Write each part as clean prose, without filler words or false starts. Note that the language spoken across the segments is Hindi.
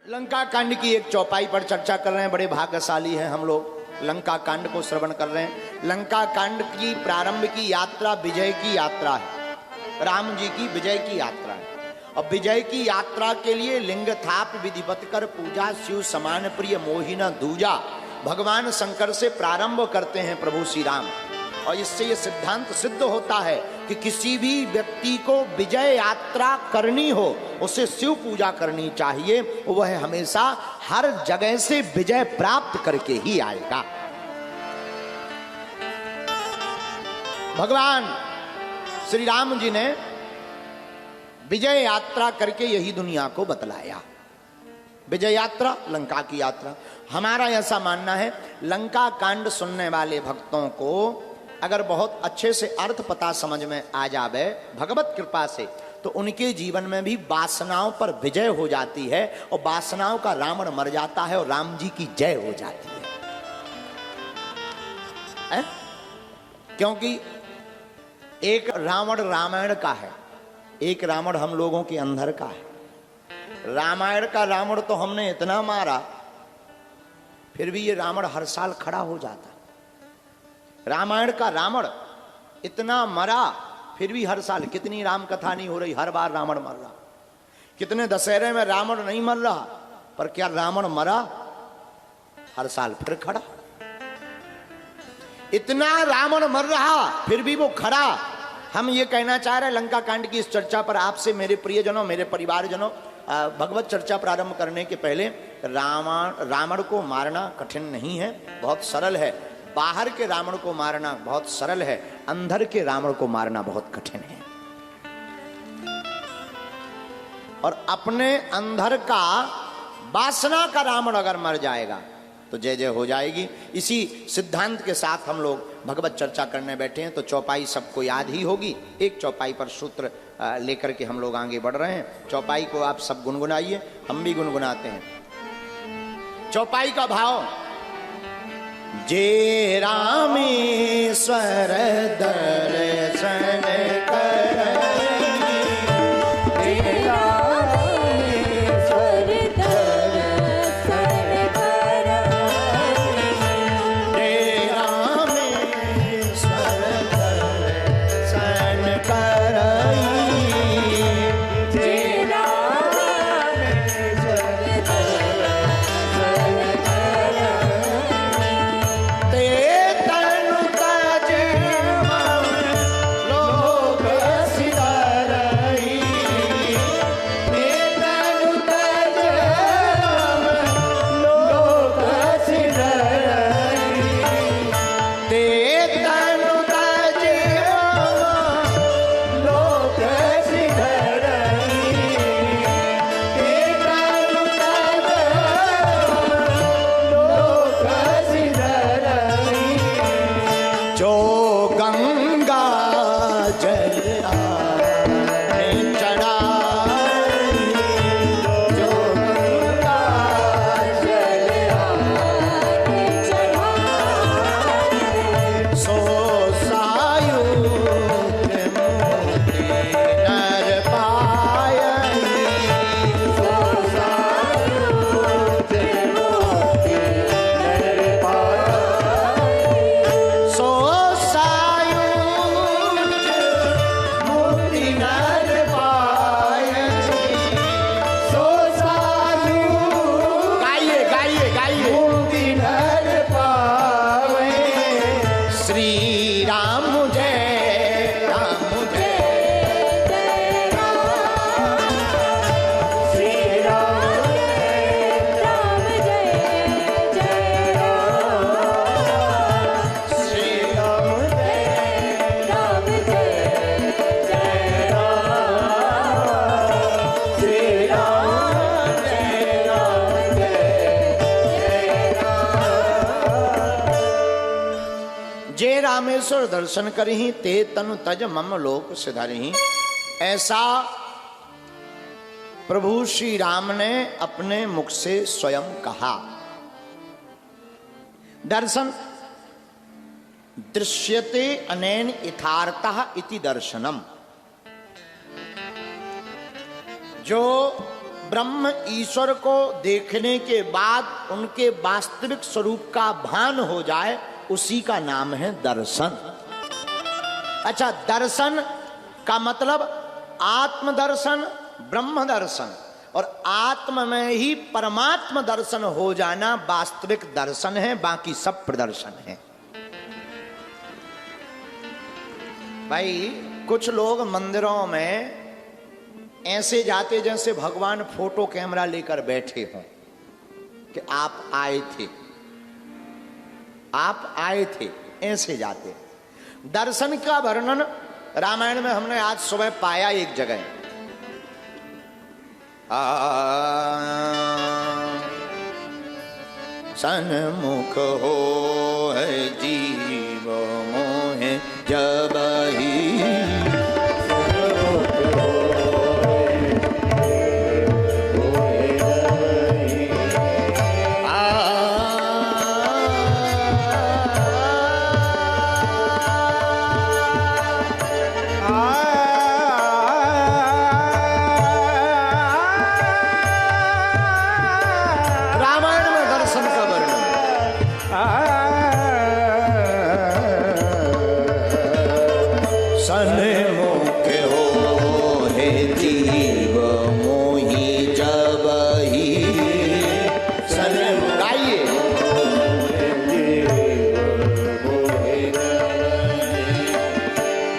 लंका कांड की एक चौपाई पर चर्चा कर रहे हैं। बड़े भाग्यशाली हैं हम लोग, लंका कांड को श्रवण कर रहे हैं। लंका कांड की प्रारंभ की यात्रा विजय की यात्रा है, राम जी की विजय की यात्रा है। और विजय की यात्रा के लिए लिंग थाप विधिवत कर पूजा, शिव समान प्रिय मोहिना दूजा, भगवान शंकर से प्रारंभ करते हैं प्रभु श्री राम। और इससे ये सिद्धांत सिद्ध होता है कि किसी भी व्यक्ति को विजय यात्रा करनी हो, उसे शिव पूजा करनी चाहिए। वह हमेशा हर जगह से विजय प्राप्त करके ही आएगा। भगवान श्री राम जी ने विजय यात्रा करके यही दुनिया को बतलाया। विजय यात्रा, लंका की यात्रा। हमारा ऐसा मानना है, लंका कांड सुनने वाले भक्तों को अगर बहुत अच्छे से अर्थ पता समझ में आ जावे भगवत कृपा से, तो उनके जीवन में भी वासनाओं पर विजय हो जाती है और वासनाओं का रावण मर जाता है और राम जी की जय हो जाती है? क्योंकि एक रावण रामायण का है, एक रावण हम लोगों के अंदर का है। रामायण का रावण तो हमने इतना मारा, फिर भी ये रावण हर साल खड़ा हो जाता। रामायण का रावण इतना मरा, फिर भी हर साल कितनी राम कथा नहीं हो रही, हर बार रावण मर रहा। कितने दशहरे में रावण नहीं मर रहा, पर क्या रावण मरा हर साल फिर खड़ा। इतना रावण मर रहा फिर भी वो खड़ा। हम ये कहना चाह रहे हैं, लंका कांड की इस चर्चा पर आपसे मेरे प्रियजनों, मेरे परिवारजनों, भगवत चर्चा प्रारंभ करने के पहले रावण को मारना कठिन नहीं है, बहुत सरल है। बाहर के रावण को मारना बहुत सरल है, अंदर के रावण को मारना बहुत कठिन है। और अपने अंदर का वासना का रावण अगर मर जाएगा तो जय जय हो जाएगी। इसी सिद्धांत के साथ हम लोग भगवत चर्चा करने बैठे हैं। तो चौपाई सबको याद ही होगी। एक चौपाई पर सूत्र लेकर के हम लोग आगे बढ़ रहे हैं। चौपाई को आप सब गुनगुनाइए, हम भी गुनगुनाते हैं। चौपाई का भाव, जे रामेश्वर दर्शन कर, जे रामेश्वर दर्शन कर, जे रामेश्वर दर्शन कर, जे रामेश्वर दर्शन कर। रामेश्वर दर्शन करही, ते तनु तज मम लोक सिधरही। ऐसा प्रभु श्री राम ने अपने मुख से स्वयं कहा। दर्शन दृश्यते अनेन यथार्थः इति दर्शनम। जो ब्रह्म ईश्वर को देखने के बाद उनके वास्तविक स्वरूप का भान हो जाए, उसी का नाम है दर्शन। अच्छा, दर्शन का मतलब आत्मदर्शन, ब्रह्म दर्शन, और आत्म में ही परमात्म दर्शन हो जाना वास्तविक दर्शन है, बाकी सब प्रदर्शन है। भाई कुछ लोग मंदिरों में ऐसे जाते जैसे भगवान फोटो कैमरा लेकर बैठे हों कि आप आए थे, आप आए थे, ऐसे जाते। दर्शन का वर्णन रामायण में हमने आज सुबह पाया एक जगह। सन्मुख हो है जीव मोहे जब ही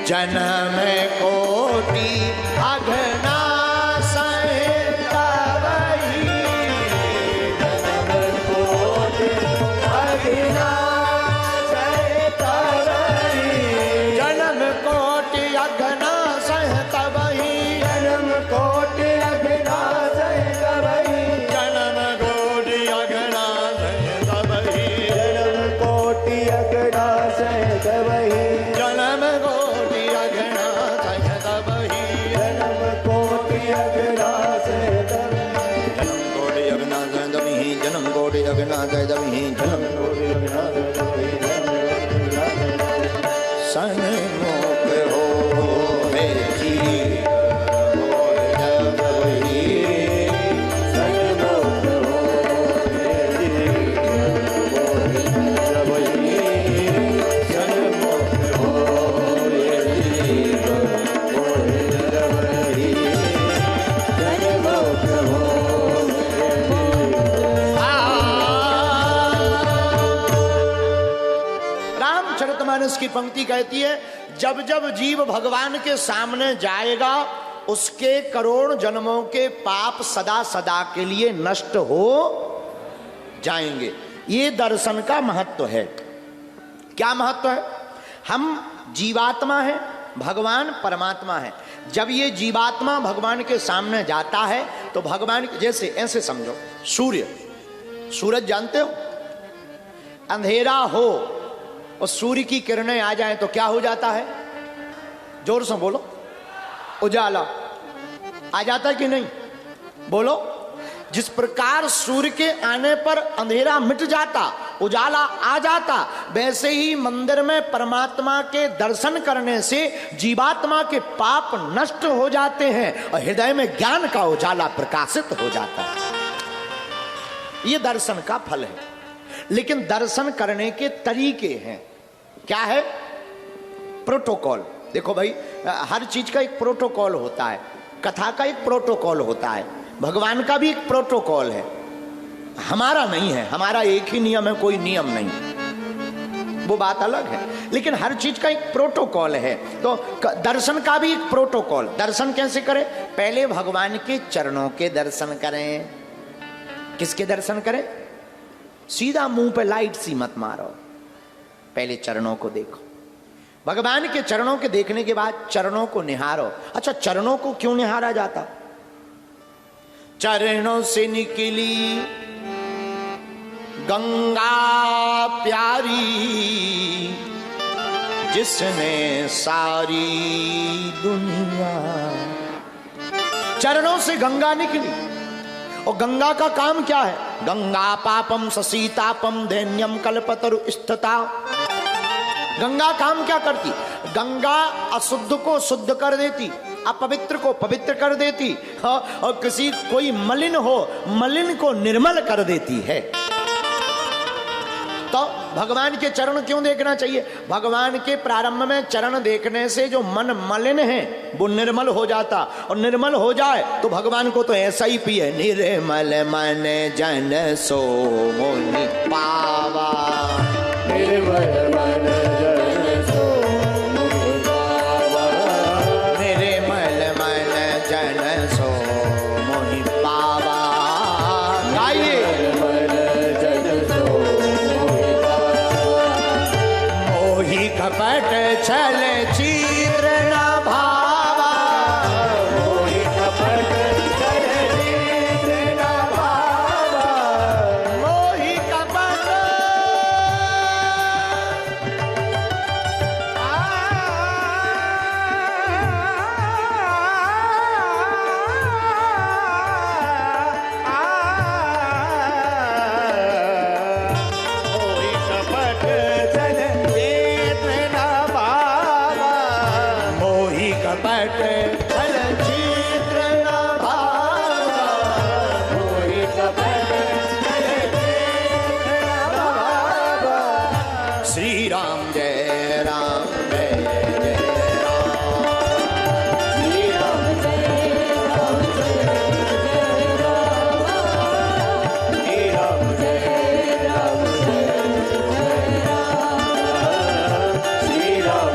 जन्म कोटि अघना सहित वही, जन्म कोटि अघना सहित वही, जन्म कोटि अघना सहित वही, जन्म कोटि अघना सहित वही, जन्म कोटि अघना सहित वही, जन्म कोटि अघना सहित वही, जन्म सन्मुख हो है जीव जब ही, सन्मुख हो है जीव जब ही, सन्मुख हो है जीव जब ही, सन्मुख हो। रामचरितमानस की पंक्ति कहती है, जब जब जीव भगवान के सामने जाएगा उसके करोड़ जन्मों के पाप सदा सदा के लिए नष्ट हो जाएंगे। ये दर्शन का महत्व है। क्या महत्व है? हम जीवात्मा है, भगवान परमात्मा है। जब ये जीवात्मा भगवान के सामने जाता है तो भगवान, जैसे ऐसे समझो, सूरज जानते हो, अंधेरा हो और सूर्य की किरणें आ जाएं तो क्या हो जाता है? जोर से बोलो, उजाला आ जाता है कि नहीं? बोलो। जिस प्रकार सूर्य के आने पर अंधेरा मिट जाता, उजाला आ जाता, वैसे ही मंदिर में परमात्मा के दर्शन करने से जीवात्मा के पाप नष्ट हो जाते हैं और हृदय में ज्ञान का उजाला प्रकाशित हो जाता है। ये दर्शन का फल है। लेकिन दर्शन करने के तरीके हैं। क्या है? प्रोटोकॉल। देखो भाई, हर चीज का एक प्रोटोकॉल होता है। कथा का एक प्रोटोकॉल होता है, भगवान का भी एक प्रोटोकॉल है। हमारा नहीं है, हमारा एक ही नियम है, कोई नियम नहीं, वो बात अलग है। लेकिन हर चीज का एक प्रोटोकॉल है। तो दर्शन का भी एक प्रोटोकॉल। दर्शन कैसे करें? पहले भगवान के चरणों के दर्शन करें। किसके दर्शन करें? सीधा मुंह पे लाइट सी मत मारो, पहले चरणों को देखो। भगवान के चरणों के देखने के बाद चरणों को निहारो। अच्छा, चरणों को क्यों निहारा जाता? चरणों से निकली गंगा प्यारी, जिसने सारी दुनिया। चरणों से गंगा निकली, और गंगा का काम क्या है? गंगा पापम ससीतापम दैन्यम कल्पतरु स्थिता। गंगा काम क्या करती? गंगा अशुद्ध को शुद्ध कर देती, अपवित्र को पवित्र कर देती, हाँ, और किसी कोई मलिन हो मलिन को निर्मल कर देती है। तो भगवान के चरण क्यों देखना चाहिए? भगवान के प्रारंभ में चरण देखने से जो मन मलिन है वो निर्मल हो जाता, और निर्मल हो जाए तो भगवान को तो ऐसा ही पिए, निर्मल मन जन सो मोहि पावा, निर्मल मन जन सो मोहि पावा, निर्मल मन जन सो मोहि पावा। गाइए, कपट छल चित्र न भावा, मोहि कपट छल चित्र न भावा, मोहि कपट मोहि कपट छल कपट छल चित्र न भावा, मोहि कपट छल चित्र न भावा। श्री राम जय राम जय जय राम, श्री राम जय राम जय राम, श्री राम जय राम जय राम, श्री राम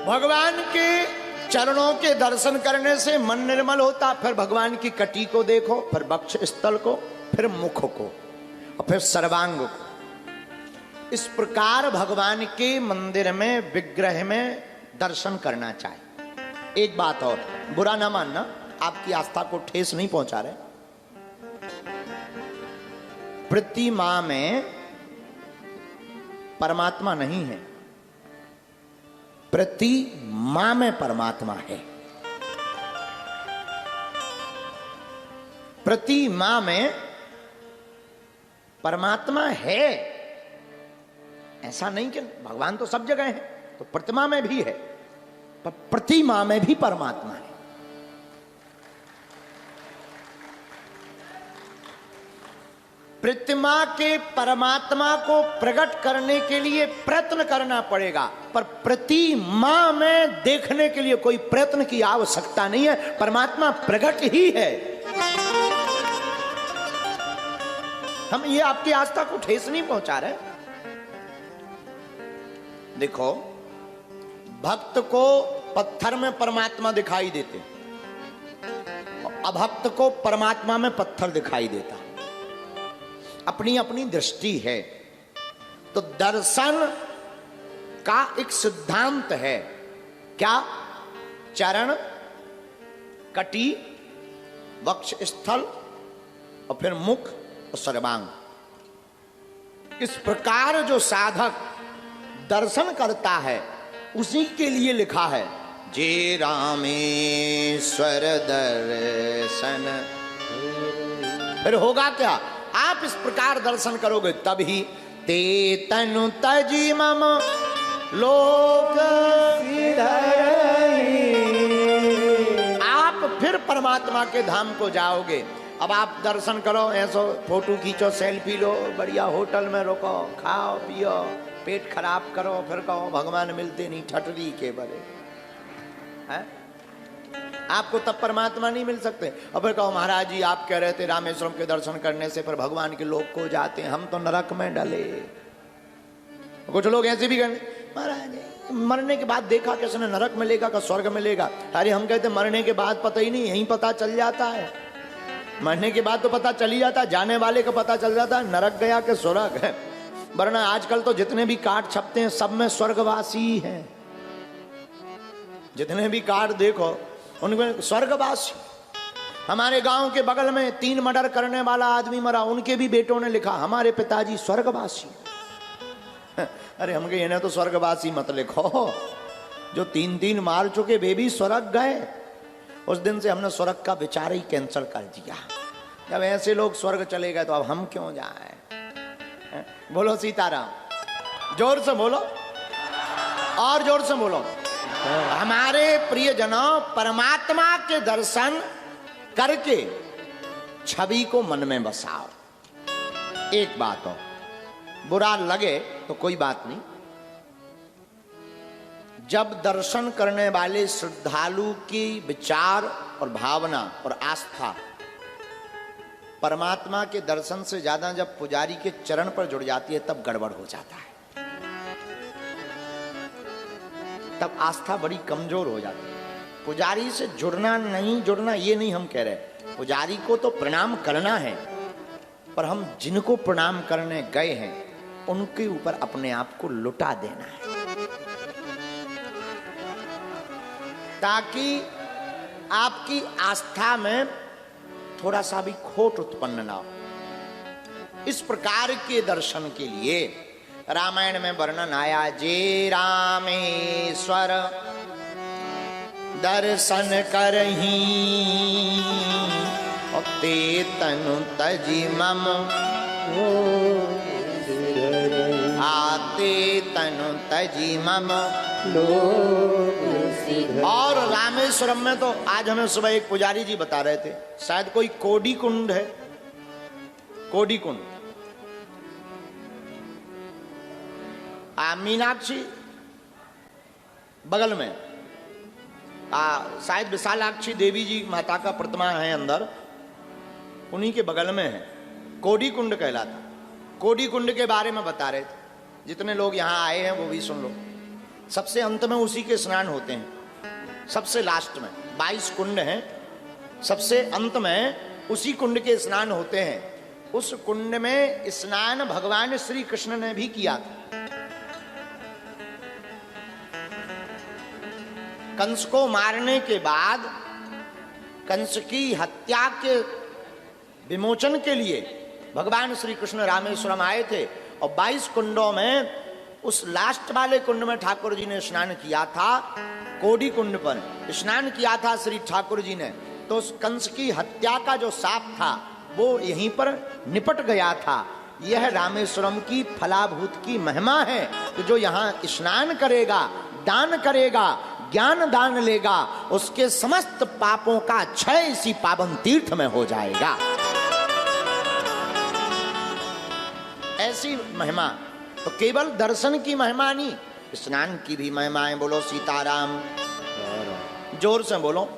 भगवान के चरणों के दर्शन करने से मन निर्मल होता। फिर भगवान की कटी को देखो, फिर वक्ष स्थल को, फिर मुख को, और फिर सर्वांग को। इस प्रकार भगवान के मंदिर में विग्रह में दर्शन करना चाहिए। एक बात और, बुरा ना मानना, आपकी आस्था को ठेस नहीं पहुंचा रहे। प्रतिमा में परमात्मा नहीं है, प्रतिमा में परमात्मा है। प्रतिमा में परमात्मा है, ऐसा नहीं कि भगवान तो सब जगह है, तो प्रतिमा में भी है, पर प्रतिमा में भी परमात्मा है। प्रतिमा के परमात्मा को प्रकट करने के लिए प्रयत्न करना पड़ेगा, पर प्रतिमा में देखने के लिए कोई प्रयत्न की आवश्यकता नहीं है, परमात्मा प्रकट ही है। हम ये आपकी आस्था को ठेस नहीं पहुंचा रहे। देखो, भक्त को पत्थर में परमात्मा दिखाई देते, अभक्त को परमात्मा में पत्थर दिखाई देता। अपनी अपनी दृष्टि है। तो दर्शन का एक सिद्धांत है, क्या? चरण, कटी, वक्ष स्थल, और फिर मुख और सर्वांग। इस प्रकार जो साधक दर्शन करता है उसी के लिए लिखा है, जे रामेश्वर दर्शन। फिर होगा क्या? आप इस प्रकार दर्शन करोगे तभी ते तनु तजी मम लोक आप फिर परमात्मा के धाम को जाओगे। अब आप दर्शन करो, ऐसो फोटो खींचो, सेल्फी लो, बढ़िया होटल में रुको, खाओ पियो, पेट खराब करो, फिर कहो भगवान मिलते नहीं, ठटरी के बड़े है। आपको तब परमात्मा नहीं मिल सकते। और फिर कहो महाराज जी आप कह रहे थे रामेश्वरम के दर्शन करने से फिर भगवान के लोक को जाते हैं, हम तो नरक में डले। कुछ लोग ऐसे भी कहते महाराज मरने के बाद देखा किसने नरक मिलेगा का स्वर्ग मिलेगा। अरे हम कहते मरने के बाद पता ही नहीं, यहीं पता चल जाता है। मरने के बाद तो पता चल ही जाता, जाने वाले का पता चल जाता है नरक गया कि स्वर्ग है। वरना आजकल तो जितने भी कार्ड छपते हैं सब में स्वर्गवासी हैं। जितने भी कार्ड देखो उनमें स्वर्गवासी। हमारे गांव के बगल में 3 मर्डर करने वाला आदमी मरा, उनके भी बेटों ने लिखा हमारे पिताजी स्वर्गवासी। अरे हम कहे तो स्वर्गवासी मत लिखो, जो 3 मार चुके वे भी स्वर्ग गए। उस दिन से हमने स्वर्ग का विचार ही कैंसिल कर दिया। जब ऐसे लोग स्वर्ग चले गए तो अब हम क्यों जाएं? बोलो सीताराम, जोर से बोलो। और जोर से बोलो। हमारे प्रियजनों, परमात्मा के दर्शन करके छवि को मन में बसाओ। एक बात हो, बुरा लगे तो कोई बात नहीं। जब दर्शन करने वाले श्रद्धालु की विचार और भावना और आस्था परमात्मा के दर्शन से ज्यादा जब पुजारी के चरण पर जुड़ जाती है, तब गड़बड़ हो जाता है। तब आस्था बड़ी कमजोर हो जाती है। पुजारी से जुड़ना नहीं जुड़ना ये नहीं हम कह रहे। पुजारी को तो प्रणाम करना है, पर हम जिनको प्रणाम करने गए हैं उनके ऊपर अपने आप को लुटा देना है, ताकि आपकी आस्था में थोड़ा सा भी खोट उत्पन्न ना हो। इस प्रकार के दर्शन के लिए रामायण में वर्णन आया, जे रामेश्वर दर्शन करही ते तनु तजी मम आते तनु तजी मम। और रामेश्वरम में तो आज हमें सुबह एक पुजारी जी बता रहे थे, शायद कोई कोडी कुंड है, कोडी कुंड। मीनाक्षी बगल में शायद विशालाक्षी देवी जी माता का प्रतिमा है अंदर, उन्हीं के बगल में है, कोडी कुंड कहलाता। कोडी कुंड के बारे में बता रहे थे, जितने लोग यहाँ आए हैं वो भी सुन लो। सबसे अंत में उसी के स्नान होते हैं, सबसे लास्ट में 22 कुंड हैं, सबसे अंत में उसी कुंड के स्नान होते हैं। उस कुंड में स्नान भगवान श्री कृष्ण ने भी किया था। कंस को मारने के बाद कंस की हत्या के विमोचन के लिए भगवान श्री कृष्ण रामेश्वरम आए थे, और 22 कुंडों में उस लास्ट वाले कुंड में ठाकुर जी ने स्नान किया था। कोडी कुंड पर स्नान किया था श्री ठाकुर जी ने, तो उस कंस की हत्या का जो शाप था वो यहीं पर निपट गया था। यह रामेश्वरम की फलाभूत की महिमा है कि जो यहाँ स्नान करेगा, दान करेगा, ज्ञान दान लेगा, उसके समस्त पापों का क्षय इसी पावन तीर्थ में हो जाएगा। ऐसी महिमा। तो केवल दर्शन की महिमा नहीं, स्नान की भी महिमा है। बोलो सीताराम, जोर से बोलो।